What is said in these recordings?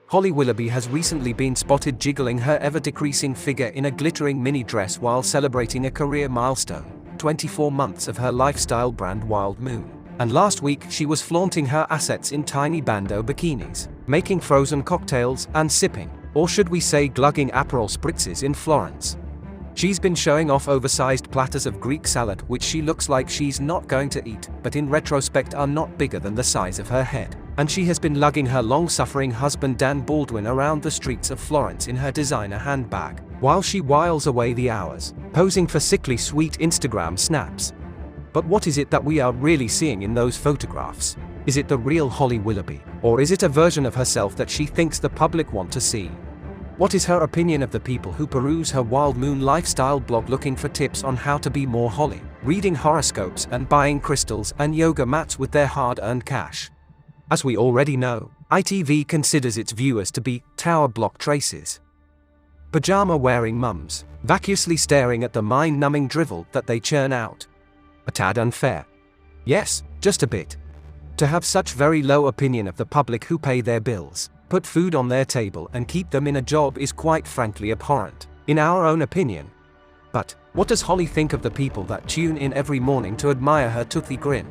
Holly Willoughby has recently been spotted jiggling her ever-decreasing figure in a glittering mini dress while celebrating a career milestone, 24 months of her lifestyle brand Wild Moon. And last week she was flaunting her assets in tiny bandeau bikinis, making frozen cocktails and sipping, or should we say glugging Aperol spritzes in Florence. She's been showing off oversized platters of Greek salad which she looks like she's not going to eat, but in retrospect are not bigger than the size of her head. And she has been lugging her long-suffering husband Dan Baldwin around the streets of Florence in her designer handbag, while she whiles away the hours, posing for sickly sweet Instagram snaps. But what is it that we are really seeing in those photographs? Is it the real Holly Willoughby, or is it a version of herself that she thinks the public want to see? What is her opinion of the people who peruse her Wild Moon lifestyle blog looking for tips on how to be more Holly, reading horoscopes and buying crystals and yoga mats with their hard-earned cash? As we already know, ITV considers its viewers to be tower block traces. Pajama-wearing mums, vacuously staring at the mind-numbing drivel that they churn out. A tad unfair. Yes, just a bit. To have such very low opinion of the public who pay their bills, put food on their table and keep them in a job is quite frankly abhorrent, in our own opinion. But, what does Holly think of the people that tune in every morning to admire her toothy grin?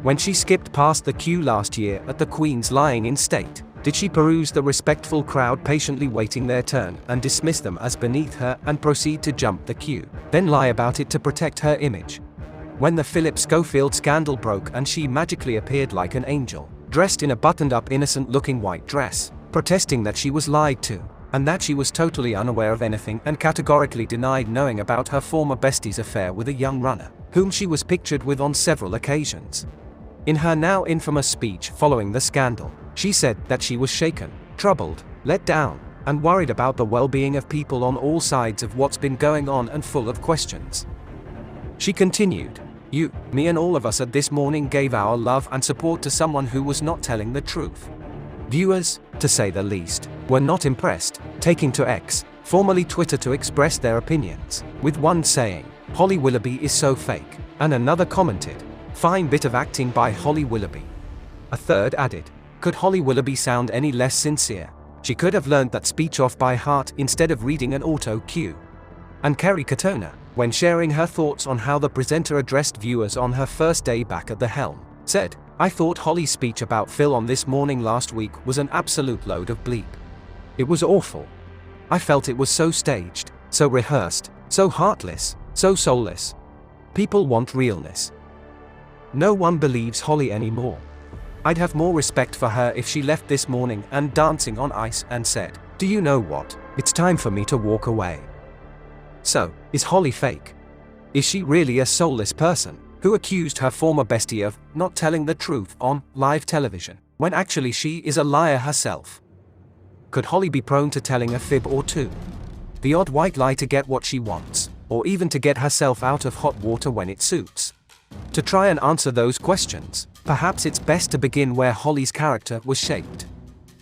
When she skipped past the queue last year at the Queen's lying in state, did she peruse the respectful crowd patiently waiting their turn and dismiss them as beneath her and proceed to jump the queue, then lie about it to protect her image? When the Phillip Schofield scandal broke and she magically appeared like an angel, dressed in a buttoned-up innocent-looking white dress, protesting that she was lied to, and that she was totally unaware of anything and categorically denied knowing about her former bestie's affair with a young runner, whom she was pictured with on several occasions. In her now infamous speech following the scandal, she said that she was shaken, troubled, let down, and worried about the well-being of people on all sides of what's been going on and full of questions. She continued, "You, me and all of us at This Morning gave our love and support to someone who was not telling the truth." Viewers, to say the least, were not impressed, taking to X, formerly Twitter, to express their opinions, with one saying, "Holly Willoughby is so fake," and another commented, "Fine bit of acting by Holly Willoughby." A third added, "Could Holly Willoughby sound any less sincere? She could have learned that speech off by heart instead of reading an auto cue." And Kerry Katona, when sharing her thoughts on how the presenter addressed viewers on her first day back at the helm, said, "I thought Holly's speech about Phil on This Morning last week was an absolute load of bleep. It was awful. I felt it was so staged, so rehearsed, so heartless, so soulless. People want realness. No one believes Holly anymore. I'd have more respect for her if she left This Morning and Dancing on Ice and said, 'Do you know what? It's time for me to walk away.'" So, is Holly fake? Is she really a soulless person who accused her former bestie of not telling the truth on live television, when actually she is a liar herself? Could Holly be prone to telling a fib or two? The odd white lie to get what she wants, or even to get herself out of hot water when it suits? To try and answer those questions, perhaps it's best to begin where Holly's character was shaped.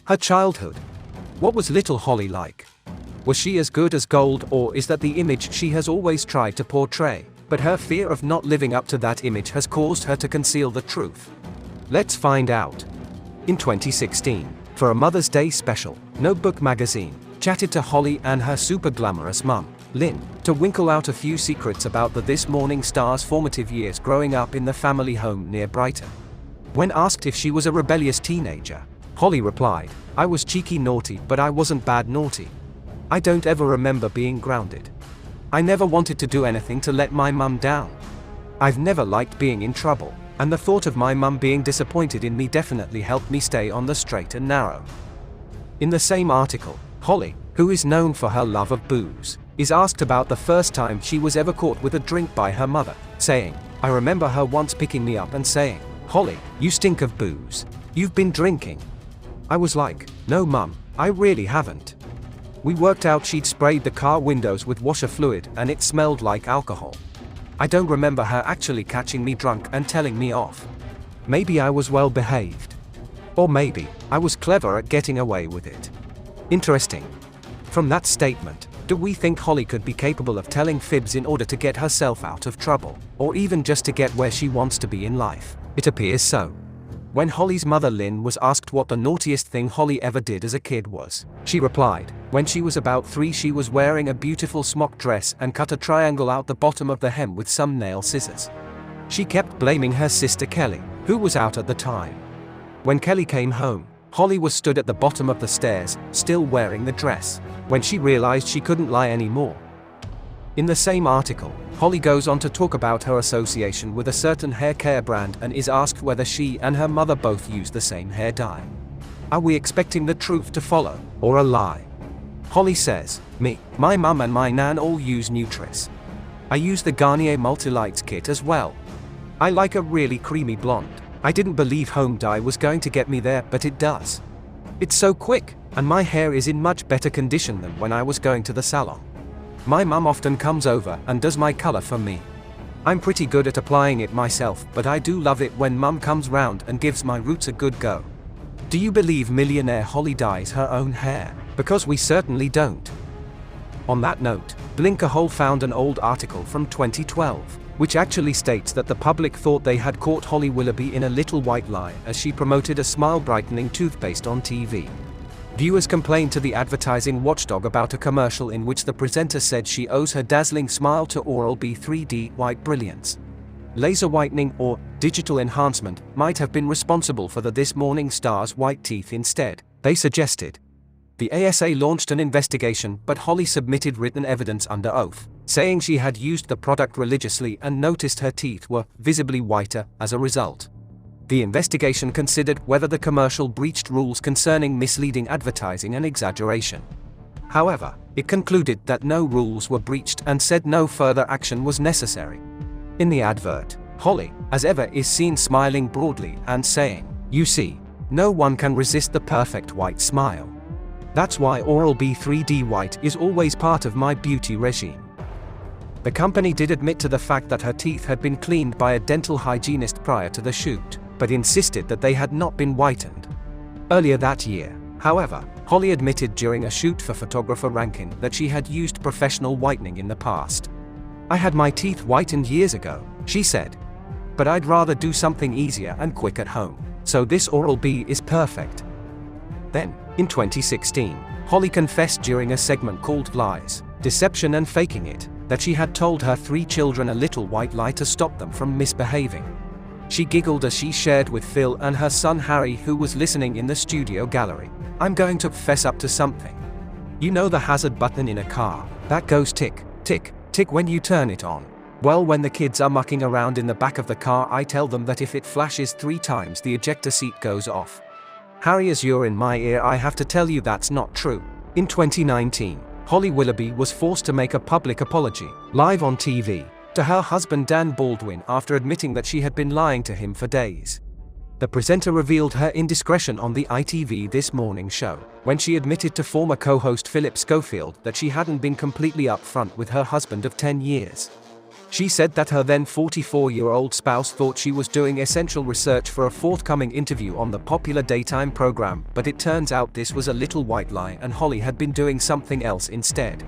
Her childhood. What was little Holly like? Was she as good as gold, or is that the image she has always tried to portray, but her fear of not living up to that image has caused her to conceal the truth? Let's find out. In 2016, for a Mother's Day special, Notebook magazine chatted to Holly and her super glamorous mum, Lynn, to winkle out a few secrets about the This Morning star's formative years growing up in the family home near Brighton. When asked if she was a rebellious teenager, Holly replied, "I was cheeky naughty, but I wasn't bad naughty. I don't ever remember being grounded. I never wanted to do anything to let my mum down. I've never liked being in trouble, and the thought of my mum being disappointed in me definitely helped me stay on the straight and narrow." In the same article, Holly, who is known for her love of booze, is asked about the first time she was ever caught with a drink by her mother, saying, "I remember her once picking me up and saying, 'Holly, you stink of booze. You've been drinking.' I was like, 'No mum, I really haven't.' We worked out she'd sprayed the car windows with washer fluid and it smelled like alcohol. I don't remember her actually catching me drunk and telling me off. Maybe I was well behaved. Or maybe I was clever at getting away with it." Interesting. From that statement, do we think Holly could be capable of telling fibs in order to get herself out of trouble, or even just to get where she wants to be in life? It appears so. When Holly's mother Lynn was asked what the naughtiest thing Holly ever did as a kid was, she replied, when she was about 3 she was wearing a beautiful smock dress and cut a triangle out the bottom of the hem with some nail scissors. She kept blaming her sister Kelly, who was out at the time. When Kelly came home, Holly was stood at the bottom of the stairs, still wearing the dress, when she realized she couldn't lie anymore. In the same article, Holly goes on to talk about her association with a certain hair care brand and is asked whether she and her mother both use the same hair dye. Are we expecting the truth to follow, or a lie? Holly says, me, my mum and my nan all use Nutris. I use the Garnier Multilights kit as well. I like a really creamy blonde. I didn't believe home dye was going to get me there, but it does. It's so quick, and my hair is in much better condition than when I was going to the salon. My mum often comes over and does my color for me. I'm pretty good at applying it myself, but I do love it when mum comes round and gives my roots a good go. Do you believe millionaire Holly dyes her own hair? Because we certainly don't. On that note, Blinkerhole found an old article from 2012, which actually states that the public thought they had caught Holly Willoughby in a little white lie as she promoted a smile brightening toothpaste on TV. Viewers complained to the advertising watchdog about a commercial in which the presenter said she owes her dazzling smile to Oral-B 3D White Brilliance. Laser whitening or digital enhancement might have been responsible for the This Morning star's white teeth instead, they suggested. The ASA launched an investigation, but Holly submitted written evidence under oath, saying she had used the product religiously and noticed her teeth were visibly whiter as a result. The investigation considered whether the commercial breached rules concerning misleading advertising and exaggeration. However, it concluded that no rules were breached and said no further action was necessary. In the advert, Holly, as ever, is seen smiling broadly and saying, "You see, no one can resist the perfect white smile. That's why Oral-B 3D White is always part of my beauty regime." The company did admit to the fact that her teeth had been cleaned by a dental hygienist prior to the shoot, but insisted that they had not been whitened. Earlier that year, however, Holly admitted during a shoot for photographer Rankin that she had used professional whitening in the past. "I had my teeth whitened years ago," she said. "But I'd rather do something easier and quick at home, so this Oral-B is perfect." Then, in 2016, Holly confessed during a segment called Lies, Deception and Faking It, that she had told her 3 children a little white lie to stop them from misbehaving. She giggled as she shared with Phil and her son Harry, who was listening in the studio gallery, "I'm going to fess up to something. You know the hazard button in a car, that goes tick, tick, tick when you turn it on? Well, when the kids are mucking around in the back of the car, I tell them that if it flashes 3 times the ejector seat goes off. Harry, as you're in my ear, I have to tell you that's not true." In 2019, Holly Willoughby was forced to make a public apology, live on TV, to her husband Dan Baldwin after admitting that she had been lying to him for days. The presenter revealed her indiscretion on the ITV This Morning show, when she admitted to former co-host Phillip Schofield that she hadn't been completely upfront with her husband of 10 years. She said that her then 44-year-old spouse thought she was doing essential research for a forthcoming interview on the popular daytime program, but it turns out this was a little white lie and Holly had been doing something else instead.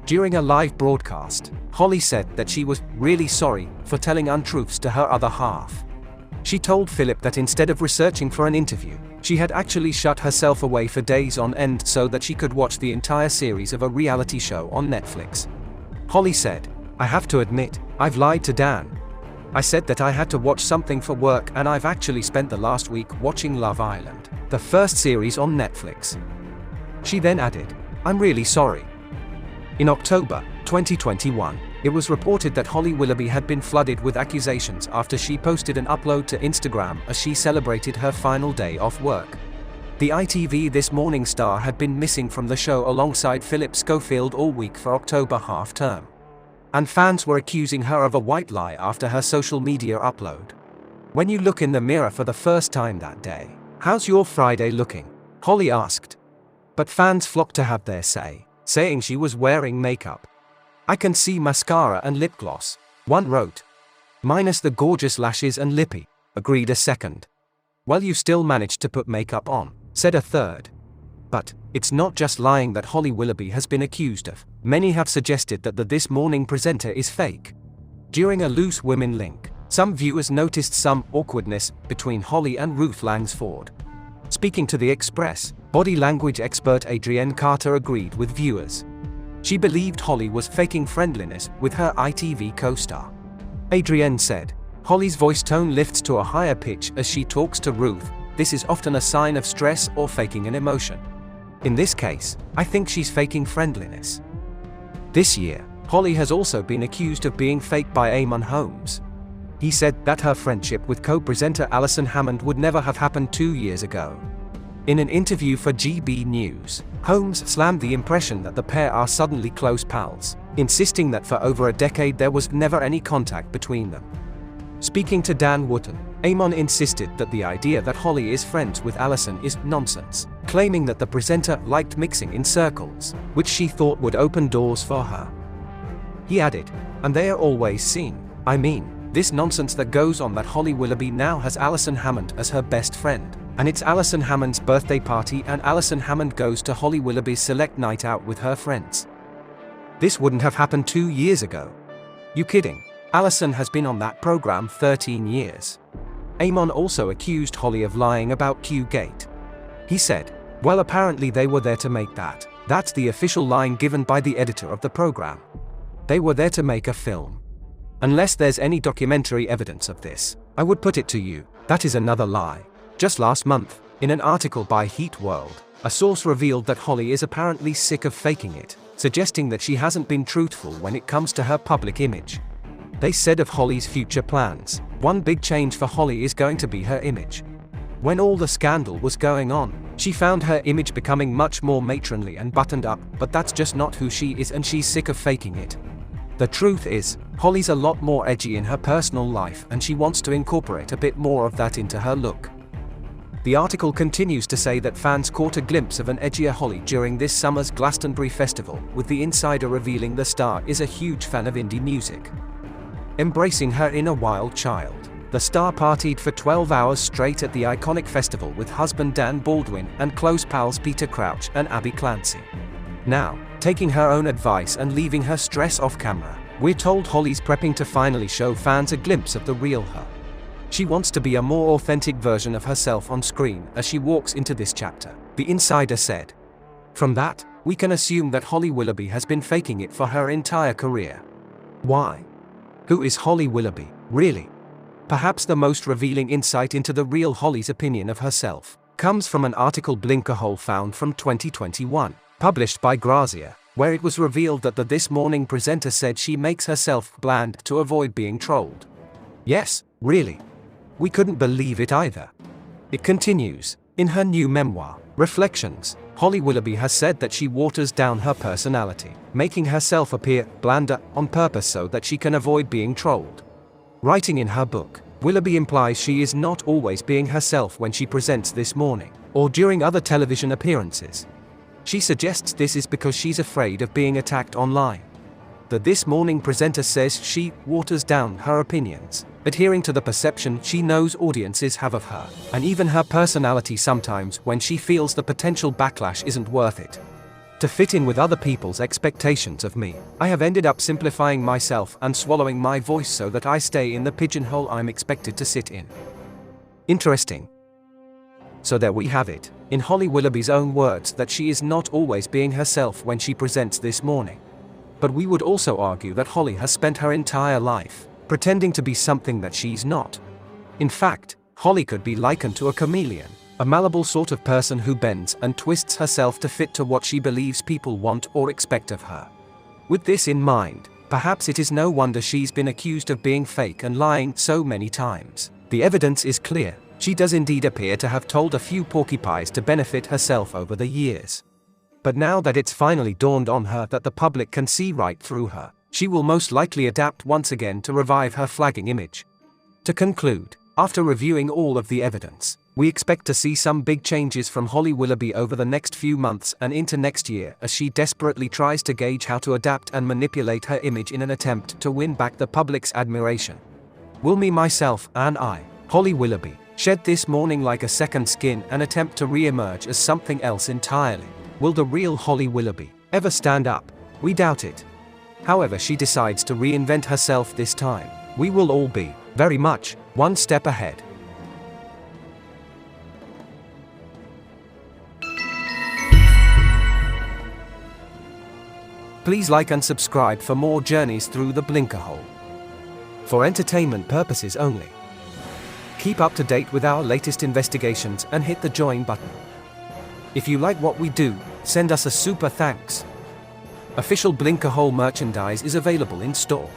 During a live broadcast, Holly said that she was really sorry for telling untruths to her other half. She told Phillip that instead of researching for an interview, she had actually shut herself away for days on end so that she could watch the entire series of a reality show on Netflix. Holly said, "I have to admit, I've lied to Dan. I said that I had to watch something for work, and I've actually spent the last week watching Love Island, the first series on Netflix." She then added, "I'm really sorry." In October 2021, it was reported that Holly Willoughby had been flooded with accusations after she posted an upload to Instagram as she celebrated her final day off work. The ITV This Morning star had been missing from the show alongside Phillip Schofield all week for October half-term. And fans were accusing her of a white lie after her social media upload. "When you look in the mirror for the first time that day, how's your Friday looking?" Holly asked. But fans flocked to have their say, saying she was wearing makeup. "I can see mascara and lip gloss," one wrote. "Minus the gorgeous lashes and lippy," agreed a second. "Well, you still managed to put makeup on," said a third. But it's not just lying that Holly Willoughby has been accused of. Many have suggested that the This Morning presenter is fake. During a Loose Women link, Some viewers noticed some awkwardness between Holly and Ruth Langsford. Speaking to The Express, body language expert Adrienne Carter agreed with viewers. She believed Holly was faking friendliness with her ITV co-star. Adrienne said, "Holly's voice tone lifts to a higher pitch as she talks to Ruth. This is often a sign of stress or faking an emotion. In this case, I think she's faking friendliness." This year, Holly has also been accused of being faked by Eamon Holmes. He said that her friendship with co-presenter Alison Hammond would never have happened 2 years ago. In an interview for GB News, Holmes slammed the impression that the pair are suddenly close pals, insisting that for over a decade there was never any contact between them. Speaking to Dan Wootton, Eamon insisted that the idea that Holly is friends with Alison is nonsense, claiming that the presenter liked mixing in circles, which she thought would open doors for her. He added, "And they are always seen. I mean, this nonsense that goes on that Holly Willoughby now has Alison Hammond as her best friend, and it's Alison Hammond's birthday party and Alison Hammond goes to Holly Willoughby's select night out with her friends. This wouldn't have happened 2 years ago. You kidding? Alison has been on that program 13 years. Eamon also accused Holly of lying about Q-Gate. He said, "Well, apparently they were there to make that. That's the official line given by the editor of the program. They were there to make a film. Unless there's any documentary evidence of this, I would put it to you, that is another lie." Just last month, in an article by Heat World, a source revealed that Holly is apparently sick of faking it, suggesting that she hasn't been truthful when it comes to her public image. They said of Holly's future plans, "One big change for Holly is going to be her image. When all the scandal was going on, she found her image becoming much more matronly and buttoned up, but that's just not who she is and she's sick of faking it. The truth is, Holly's a lot more edgy in her personal life and she wants to incorporate a bit more of that into her look." The article continues to say that fans caught a glimpse of an edgier Holly during this summer's Glastonbury Festival, with the insider revealing the star is a huge fan of indie music. Embracing her inner wild child, the star partied for 12 hours straight at the iconic festival with husband Dan Baldwin and close pals Peter Crouch and Abby Clancy. Now, taking her own advice and leaving her stress off camera, we're told Holly's prepping to finally show fans a glimpse of the real her. She wants to be a more authentic version of herself on screen as she walks into this chapter, the insider said. From that, we can assume that Holly Willoughby has been faking it for her entire career. Why? Who is Holly Willoughby, really? Perhaps the most revealing insight into the real Holly's opinion of herself comes from an article Blinkerhole found from 2021, published by Grazia, where it was revealed that the This Morning presenter said she makes herself bland to avoid being trolled. Yes, really. We couldn't believe it either. It continues, in her new memoir, Reflections, Holly Willoughby has said that she waters down her personality, making herself appear blander on purpose so that she can avoid being trolled. Writing in her book, Willoughby implies she is not always being herself when she presents This Morning, or during other television appearances. She suggests this is because she's afraid of being attacked online. The This Morning presenter says she waters down her opinions, adhering to the perception she knows audiences have of her, and even her personality sometimes when she feels the potential backlash isn't worth it. To fit in with other people's expectations of me, I have ended up simplifying myself and swallowing my voice so that I stay in the pigeonhole I'm expected to sit in. Interesting. So there we have it, in Holly Willoughby's own words, that she is not always being herself when she presents This Morning. But we would also argue that Holly has spent her entire life pretending to be something that she's not. In fact, Holly could be likened to a chameleon, a malleable sort of person who bends and twists herself to fit to what she believes people want or expect of her. With this in mind, perhaps it is no wonder she's been accused of being fake and lying so many times. The evidence is clear. She does indeed appear to have told a few porcupines to benefit herself over the years. But now that it's finally dawned on her that the public can see right through her, she will most likely adapt once again to revive her flagging image. To conclude, after reviewing all of the evidence, we expect to see some big changes from Holly Willoughby over the next few months and into next year as she desperately tries to gauge how to adapt and manipulate her image in an attempt to win back the public's admiration. Will me, myself, and I, Holly Willoughby, shed This Morning like a second skin and attempt to re-emerge as something else entirely? Will the real Holly Willoughby ever stand up? We doubt it. However she decides to reinvent herself this time, we will all be Very much, one step ahead. Please like and subscribe for more journeys through the Blinkerhole. For entertainment purposes only. Keep up to date with our latest investigations and hit the join button. If you like what we do, send us a super thanks. Official Blinkerhole merchandise is available in store.